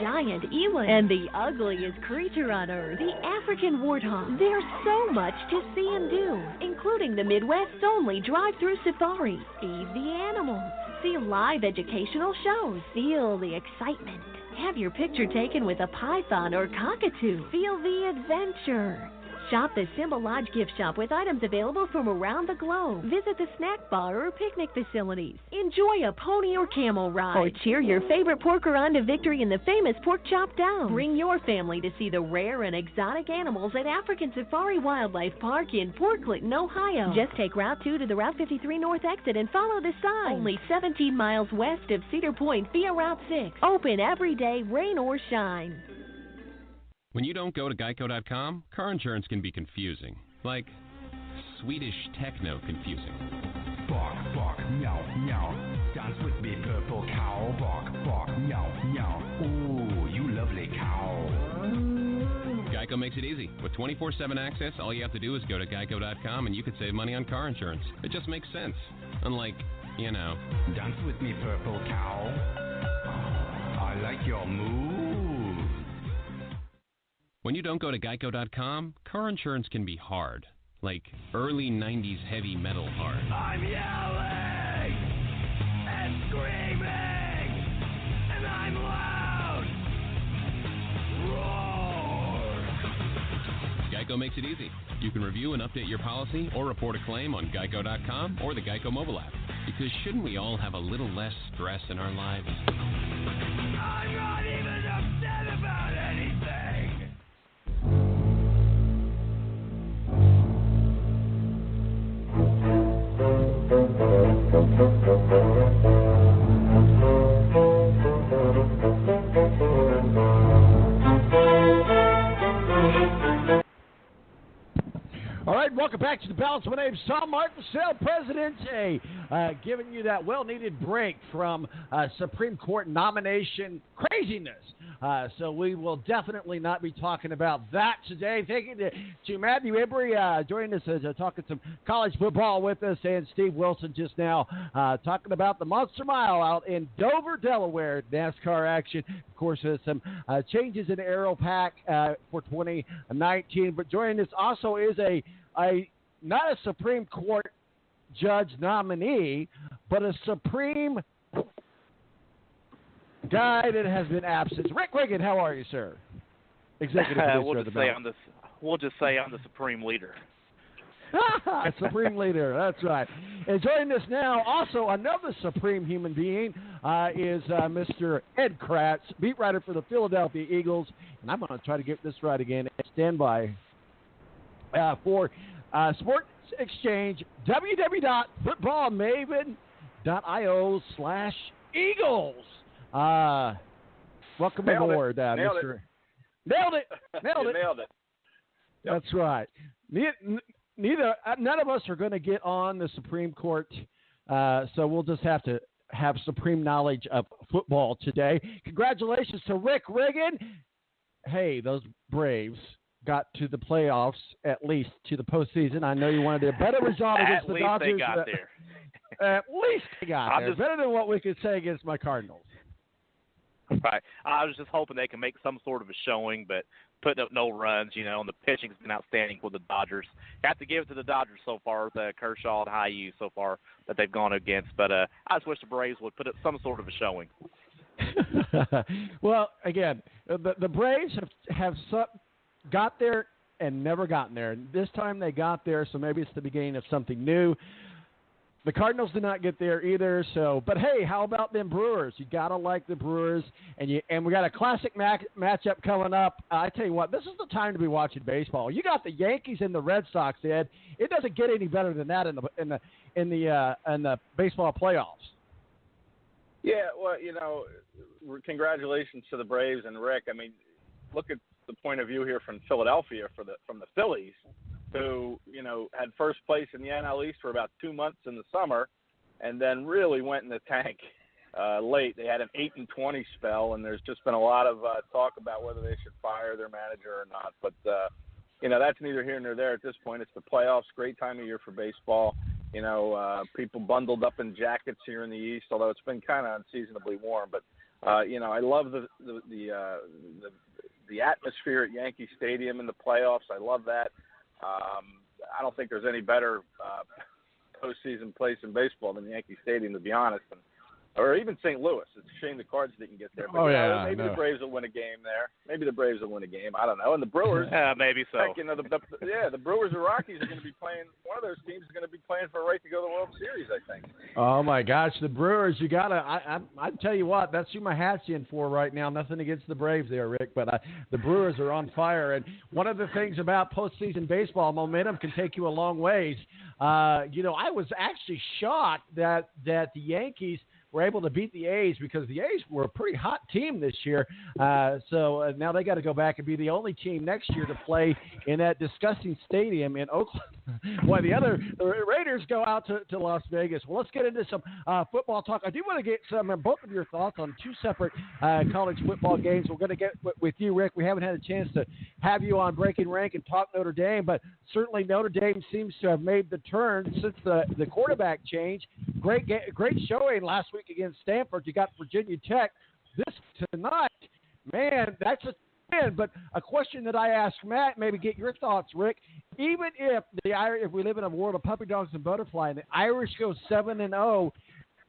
giant eland, and the ugliest creature on Earth, the African warthog. There's so much to see and do, including the Midwest's only drive-through safari. Feed the animals, see live educational shows, feel the excitement. Have your picture taken with a python or cockatoo. Feel the adventure. Shop the Symbol Lodge gift shop with items available from around the globe. Visit the snack bar or picnic facilities. Enjoy a pony or camel ride. Or cheer your favorite porker on to victory in the famous Pork Chop Down. Bring your family to see the rare and exotic animals at African Safari Wildlife Park in Port Clinton, Ohio. Just take Route 2 to the Route 53 North exit and follow the sign. Only 17 miles west of Cedar Point via Route 6. Open every day, rain or shine. When you don't go to Geico.com, car insurance can be confusing. Like Swedish techno confusing. Bark, bark, meow, meow. Dance with me, purple cow. Bark, bark, meow, meow. Ooh, you lovely cow. Geico makes it easy. With 24/7 access, all you have to do is go to Geico.com and you could save money on car insurance. It just makes sense. Unlike, Dance with me, purple cow. I like your moves. When you don't go to Geico.com, car insurance can be hard. Like early 90s heavy metal hard. I'm yelling and screaming and I'm loud. Roar. Geico makes it easy. You can review and update your policy or report a claim on Geico.com or the Geico mobile app. Because shouldn't we all have a little less stress in our lives? I'm not even upset about anything. All right, welcome back to the Balance. My name's tom-marquis, President, giving you that well-needed break from Supreme Court nomination craziness. So we will definitely not be talking about that today. Thank you to Matthew-Embury joining us, talking some college football with us, and Steve Wilson just now talking about the Monster Mile out in Dover, Delaware, NASCAR action. Of course, there's some changes in Aero Pack for 2019, but joining us also is not a Supreme Court judge nominee, but a Supreme guy that has been absent. Rick Wiggin, how are you, sir? Executive producer we'll just say I'm the Supreme Leader. Supreme Leader, that's right. And joining us now, also another Supreme human being, is Mr. Ed-Kracz, beat writer for the Philadelphia Eagles. And I'm going to try to get this right again. Stand by for Sports Exchange, www.footballmaven.io/Eagles. Welcome aboard, Mr. Nailed it. Nailed it. Nailed it. Yep. That's right. None of us are going to get on the Supreme Court, so we'll just have to have supreme knowledge of football today. Congratulations to Rick Wiggin. Hey, those Braves got to the playoffs, at least to the postseason. I know you wanted a better result against the Dodgers. At least they got there. At least they got there. Better than what we could say against my Cardinals. Right. I was just hoping they can make some sort of a showing, but putting up no runs, and the pitching's been outstanding for the Dodgers. Have to give it to the Dodgers so far, the Kershaw and High so far that they've gone against. But I just wish the Braves would put up some sort of a showing. Well, again, the Braves have got there and never gotten there. And this time they got there, so maybe it's the beginning of something new. The Cardinals did not get there either. But hey, how about them Brewers? You gotta like the Brewers, and we got a classic matchup coming up. I tell you what, this is the time to be watching baseball. You got the Yankees and the Red Sox, Ed. It doesn't get any better than that in the baseball playoffs. Yeah, well, congratulations to the Braves and Rick. I mean, look at the point of view here from Philadelphia from the Phillies, who, had first place in the NL East for about 2 months in the summer and then really went in the tank late. They had an 8-20 spell, and there's just been a lot of talk about whether they should fire their manager or not. But, that's neither here nor there at this point. It's the playoffs, great time of year for baseball. People bundled up in jackets here in the East, although it's been kind of unseasonably warm. But I love the atmosphere at Yankee Stadium in the playoffs. I love that. I don't think there's any better postseason place in baseball than Yankee Stadium, to be honest, or even St. Louis. It's a shame the Cards didn't get there. But maybe the Braves will win a game there. Maybe the Braves will win a game. I don't know. And the Brewers, maybe so. Heck, the Brewers and Rockies are going to be playing. One of those teams is going to be playing for a right to go to the World Series, I think. Oh my gosh, the Brewers! You gotta. I tell you what, that's who my hat's in for right now. Nothing against the Braves there, Rick, but the Brewers are on fire. And one of the things about postseason baseball, momentum can take you a long ways. I was actually shocked that the Yankees were able to beat the A's because the A's were a pretty hot team this year. So now they got to go back and be the only team next year to play in that disgusting stadium in Oakland. While the Raiders go out to Las Vegas. Well, let's get into some football talk. I do want to get both of your thoughts on two separate college football games. We're going to get with you, Rick. We haven't had a chance to have you on Breaking Rank and talk Notre Dame, but certainly Notre Dame seems to have made the turn since the quarterback change. Great showing last week against Stanford. You got Virginia Tech. This tonight, man, that's a win. But a question that I asked Matt, maybe get your thoughts, Rick. Even if if we live in a world of puppy dogs and butterfly, and the Irish go 7-0,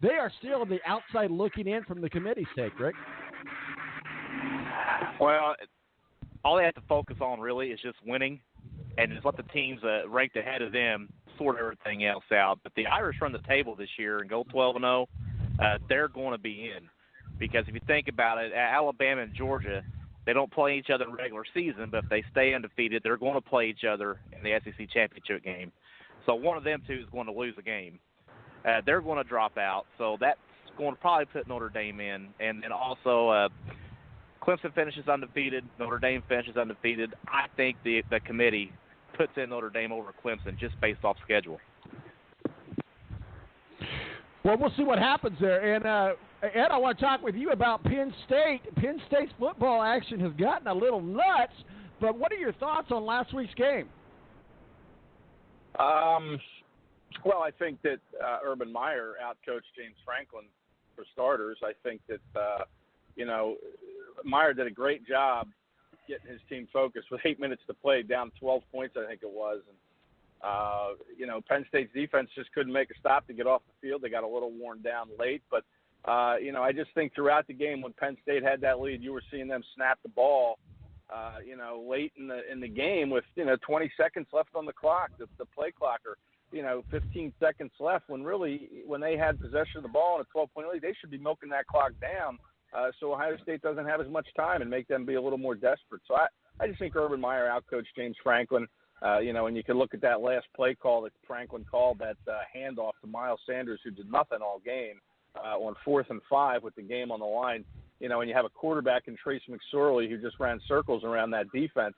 they are still on the outside looking in from the committee's sake, Rick. Well, all they have to focus on really is just winning, and just let the teams ranked ahead of them sort everything else out. But the Irish run the table this year and go 12-0. They're going to be in, because if you think about it, Alabama and Georgia, they don't play each other in regular season, but if they stay undefeated, they're going to play each other in the SEC championship game. So one of them two is going to lose a game. They're going to drop out, so that's going to probably put Notre Dame in. And then also Clemson finishes undefeated, Notre Dame finishes undefeated. I think the committee puts in Notre Dame over Clemson just based off schedule. Well, we'll see what happens there. And, Ed, I want to talk with you about Penn State. Penn State's football action has gotten a little nuts, but what are your thoughts on last week's game? Well, I think that Urban Meyer outcoached James Franklin for starters. I think that, Meyer did a great job getting his team focused with 8 minutes to play, down 12 points, I think it was. And, Penn State's defense just couldn't make a stop to get off the field. They got a little worn down late. But, I just think throughout the game when Penn State had that lead, you were seeing them snap the ball, late in the game with, 20 seconds left on the clock, the play clock, or, 15 seconds left when they had possession of the ball and a 12-point lead, they should be milking that clock down so Ohio State doesn't have as much time and make them be a little more desperate. So I just think Urban Meyer outcoached James Franklin. And you can look at that last play call that Franklin called, that handoff to Miles Sanders, who did nothing all game, on 4th and 5 with the game on the line. And you have a quarterback in Trace McSorley who just ran circles around that defense,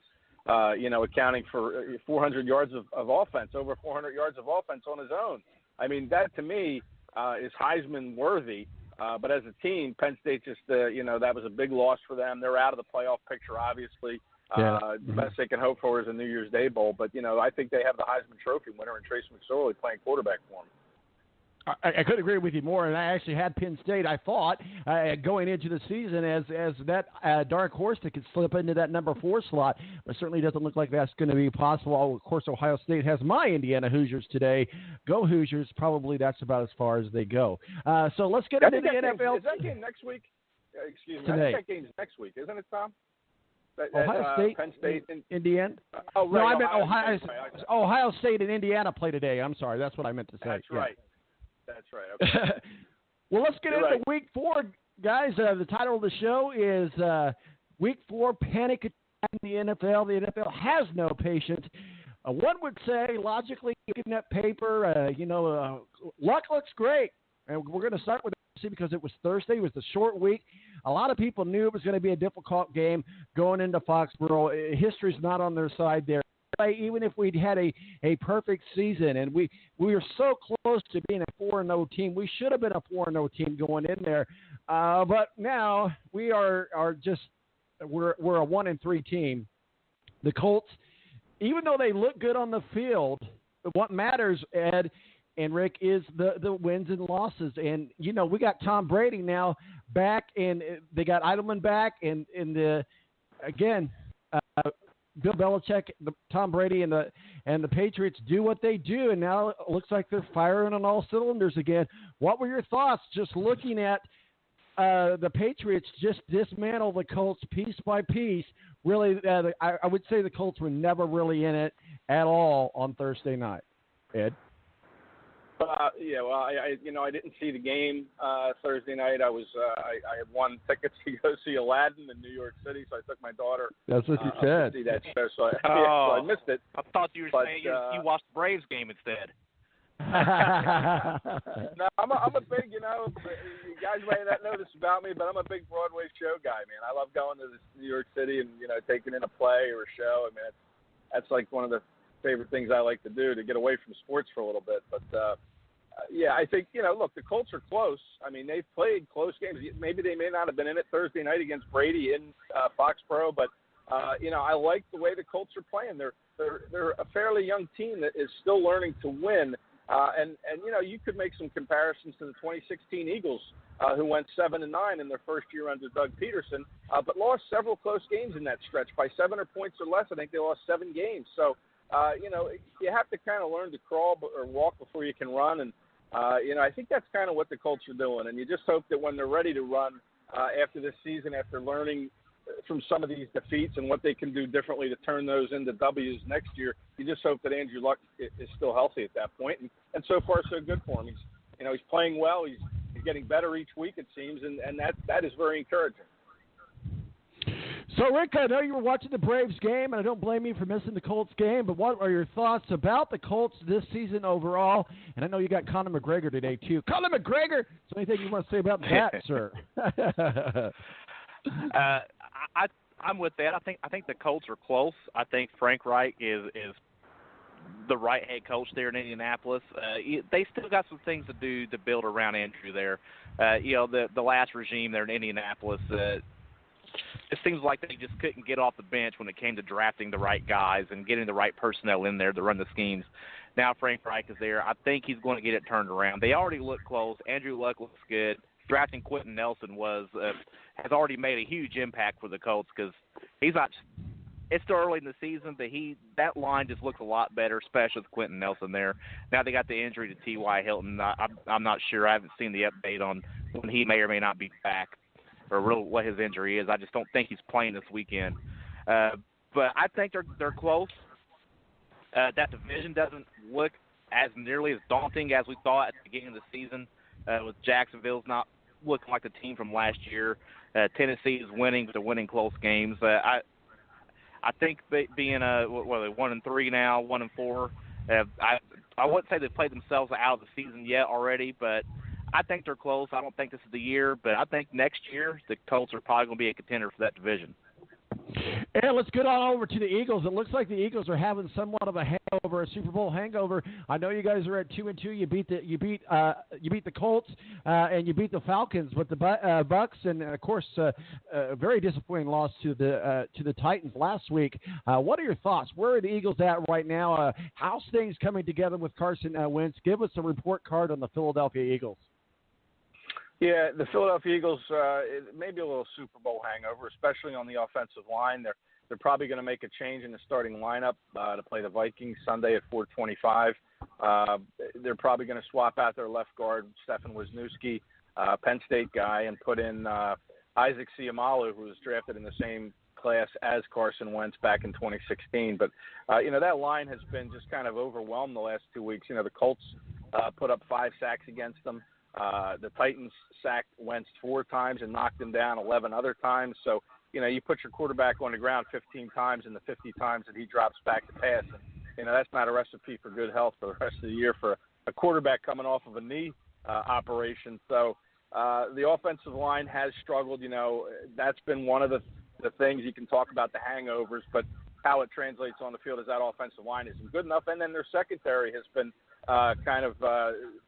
accounting for 400 yards of offense, over 400 yards of offense on his own. I mean, that to me is Heisman worthy. But as a team, Penn State just, that was a big loss for them. They're out of the playoff picture, obviously. The best they can hope for is a New Year's Day bowl. But, I think they have the Heisman Trophy winner in Trace McSorley playing quarterback for them. I couldn't agree with you more, and I actually had Penn State, I thought, going into the season as that dark horse that could slip into that number 4 slot. But it certainly doesn't look like that's going to be possible. Of course, Ohio State has my Indiana Hoosiers today. Go Hoosiers. Probably that's about as far as they go. So let's get into the NFL. Is that game next week? Excuse me. Today. I think that game's next week, isn't it, Tom? Ohio State, Penn State, Indiana. Oh, right. No, I meant Ohio State and Indiana play today. I'm sorry, that's what I meant to say. That's right. That's right. Okay. Well, let's get into Week 4, guys. The title of the show is Week 4 Panic Attack in the NFL. The NFL has no patience. One would say, logically, looking at paper, luck looks great. And we're going to start with NFC because it was Thursday. It was the short week. A lot of people knew it was going to be a difficult game going into Foxborough. History's not on their side there. Even if we'd had a perfect season, and we were so close to being a 4-0 team, we should have been a 4-0 team going in there. But now we are just we're a 1-3 team. The Colts, even though they look good on the field, what matters, Ed and Rick, is the wins and losses. And we got Tom Brady now back, and they got Edelman back, and again, Bill Belichick, Tom Brady, and the Patriots do what they do, and now it looks like they're firing on all cylinders again. What were your thoughts just looking at the Patriots just dismantle the Colts piece by piece? Really, I would say the Colts were never really in it at all on Thursday night. Ed? Yeah, well, I didn't see the game Thursday night. I had won tickets to go see Aladdin in New York City, so I took my daughter. That's what you said. To see that show, so I missed it. I thought you were saying you watched the Braves game instead. No, I'm a big, you guys may not know this about me, but I'm a big Broadway show guy, man. I love going to New York City and, taking in a play or a show. I mean, that's like one of the favorite things I like to do, to get away from sports for a little bit. But, yeah, I think, look, the Colts are close. I mean, they've played close games. Maybe they may not have been in it Thursday night against Brady in Foxborough, but, I like the way the Colts are playing. They're a fairly young team that is still learning to win. And you could make some comparisons to the 2016 Eagles, who went 7-9 in their first year under Doug Peterson, but lost several close games in that stretch by 7 points or less. I think they lost 7 games. So, you have to kind of learn to crawl or walk before you can run. And, I think that's kind of what the Colts are doing. And you just hope that when they're ready to run after this season, after learning from some of these defeats and what they can do differently to turn those into W's next year, you just hope that Andrew Luck is still healthy at that point. And so far, so good for him. He's playing well. He's getting better each week, it seems, and that is very encouraging. So, Rick, I know you were watching the Braves game, and I don't blame you for missing the Colts game, but what are your thoughts about the Colts this season overall? And I know you got Conor McGregor today, too. Conor McGregor! Is there anything you want to say about that, sir? I'm with that. I think the Colts are close. I think Frank Reich is the right head coach there in Indianapolis. They still got some things to do to build around Andrew there. The last regime there in Indianapolis, it seems like they just couldn't get off the bench when it came to drafting the right guys and getting the right personnel in there to run the schemes. Now Frank Reich is there. I think he's going to get it turned around. They already look close. Andrew Luck looks good. Drafting Quentin Nelson has already made a huge impact for the Colts because he's not. It's still early in the season, but that line just looks a lot better, especially with Quentin Nelson there. Now they got the injury to T.Y. Hilton. I'm not sure. I haven't seen the update on when he may or may not be back or really what his injury is. I just don't think he's playing this weekend. But I think they're close. That division doesn't look as nearly as daunting as we thought at the beginning of the season. With Jacksonville's not looking like the team from last year. Tennessee is winning, but they're winning close games. I think being 1-3 now, 1-4. I wouldn't say they've played themselves out of the season yet already, but I think they're close. I don't think this is the year, but I think next year the Colts are probably going to be a contender for that division. And let's get on over to the Eagles. It looks like the Eagles are having somewhat of a hangover, a Super Bowl hangover. I know you guys are at 2-2. You beat the Colts and you beat the Falcons, but the Bucs and of course a very disappointing loss to the Titans last week. What are your thoughts? Where are the Eagles at right now? How's things coming together with Carson Wentz? Give us a report card on the Philadelphia Eagles. Yeah, the Philadelphia Eagles, maybe a little Super Bowl hangover, especially on the offensive line. They're probably going to make a change in the starting lineup to play the Vikings Sunday at 4:25. They're probably going to swap out their left guard, Stefan Wisniewski, Penn State guy, and put in Isaac Seumalo, who was drafted in the same class as Carson Wentz back in 2016. But, that line has been just kind of overwhelmed the last 2 weeks. The Colts put up 5 sacks against them. The Titans sacked Wentz 4 times and knocked him down 11 other times. So, you put your quarterback on the ground 15 times and the 50 times that he drops back to pass. And, that's not a recipe for good health for the rest of the year for a quarterback coming off of a knee operation. So the offensive line has struggled. That's been one of the things you can talk about the hangovers, but how it translates on the field is that offensive line isn't good enough. And then their secondary has been kind of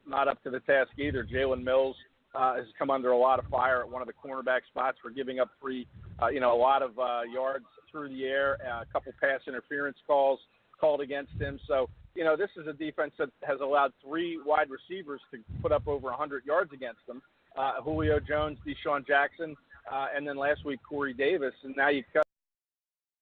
not up to the task either. Jalen Mills has come under a lot of fire at one of the cornerback spots for giving up a lot of yards through the air, a couple pass interference calls called against him. So, this is a defense that has allowed 3 wide receivers to put up over 100 yards against them. Julio Jones, Deshaun Jackson, and then last week Corey Davis, and now you cut